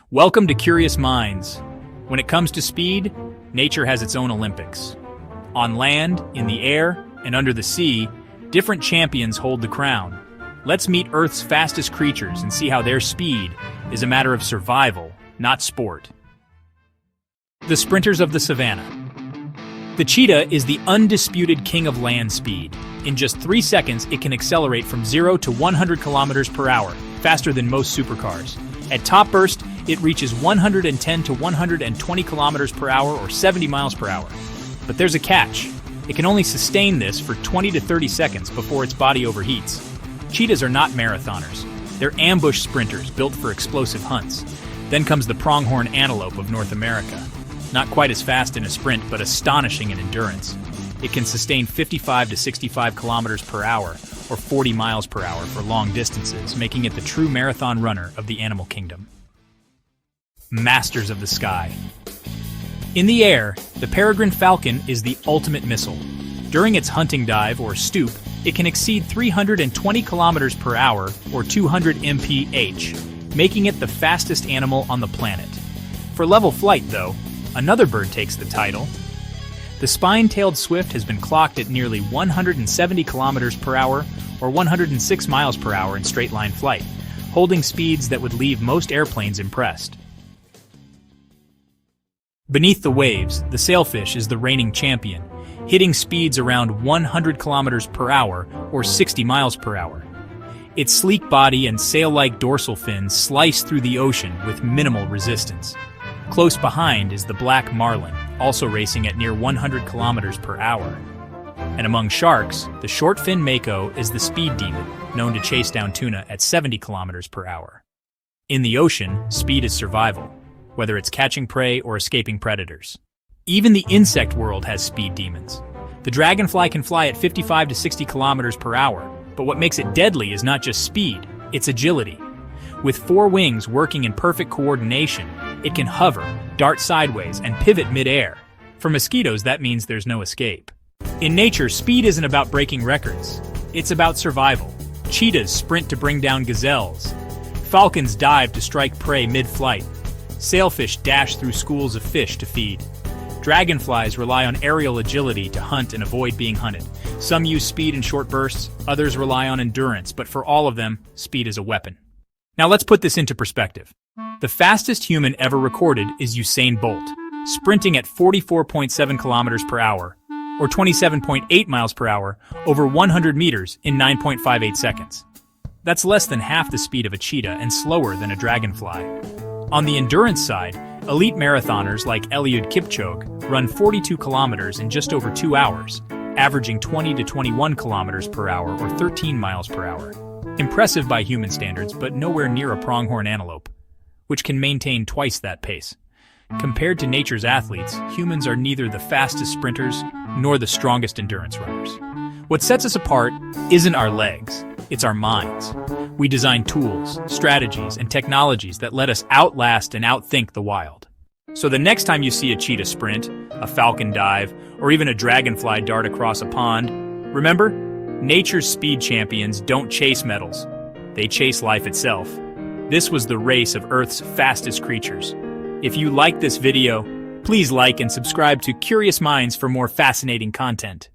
Welcome to Curious Minds. When it comes to speed, nature has its own Olympics. On land, in the air, and under the sea, different champions hold the crown. Let's meet Earth's fastest creatures and see how their speed is a matter of survival, not sport. The sprinters of the savanna. The cheetah is the undisputed king of land speed. In just 3 seconds, it can accelerate from 0 to 100 kilometers per hour, faster than most supercars. At top burst, it reaches 110 to 120 kilometers per hour or 70 miles per hour. But there's a catch. It can only sustain this for 20 to 30 seconds before its body overheats. Cheetahs are not marathoners. They're ambush sprinters built for explosive hunts. Then comes the pronghorn antelope of North America. Not quite as fast in a sprint, but astonishing in endurance. It can sustain 55 to 65 kilometers per hour or 40 miles per hour for long distances, making it the true marathon runner of the animal kingdom. Masters of the sky. In the air, the Peregrine falcon is the ultimate missile. During its hunting dive or stoop, it can exceed 320 kilometers per hour or 200 mph, making it the fastest animal on the planet. For level flight, though, another bird takes the title. The spine-tailed swift has been clocked at nearly 170 kilometers per hour or 106 miles per hour in straight-line flight, holding speeds that would leave most airplanes impressed. Beneath the waves, the sailfish is the reigning champion, hitting speeds around 100 kilometers per hour or 60 miles per hour. Its sleek body and sail-like dorsal fins slice through the ocean with minimal resistance. Close behind is the black marlin, also racing at near 100 kilometers per hour. And among sharks, the short-fin mako is the speed demon, known to chase down tuna at 70 kilometers per hour. In the ocean, speed is survival, whether it's catching prey or escaping predators. Even the insect world has speed demons. The dragonfly can fly at 55 to 60 kilometers per hour, but what makes it deadly is not just speed, it's agility. With 4 wings working in perfect coordination, it can hover, dart sideways, and pivot mid-air. For mosquitoes, that means there's no escape. In nature, speed isn't about breaking records. It's about survival. Cheetahs sprint to bring down gazelles. Falcons dive to strike prey mid-flight. Sailfish dash through schools of fish to feed. Dragonflies rely on aerial agility to hunt and avoid being hunted. Some use speed in short bursts, others rely on endurance, but for all of them, speed is a weapon. Now let's put this into perspective. The fastest human ever recorded is Usain Bolt, sprinting at 44.7 kilometers per hour, or 27.8 miles per hour, over 100 meters in 9.58 seconds. That's less than half the speed of a cheetah and slower than a dragonfly. On the endurance side, elite marathoners like Eliud Kipchoge run 42 kilometers in just over 2 hours, averaging 20 to 21 kilometers per hour or 13 miles per hour. Impressive by human standards, but nowhere near a pronghorn antelope, which can maintain twice that pace. Compared to nature's athletes, humans are neither the fastest sprinters nor the strongest endurance runners. What sets us apart isn't our legs, it's our minds. We design tools, strategies, and technologies that let us outlast and outthink the wild. So the next time you see a cheetah sprint, a falcon dive, or even a dragonfly dart across a pond, remember, nature's speed champions don't chase medals, they chase life itself. This was the race of Earth's fastest creatures. If you liked this video, please like and subscribe to Curious Minds for more fascinating content.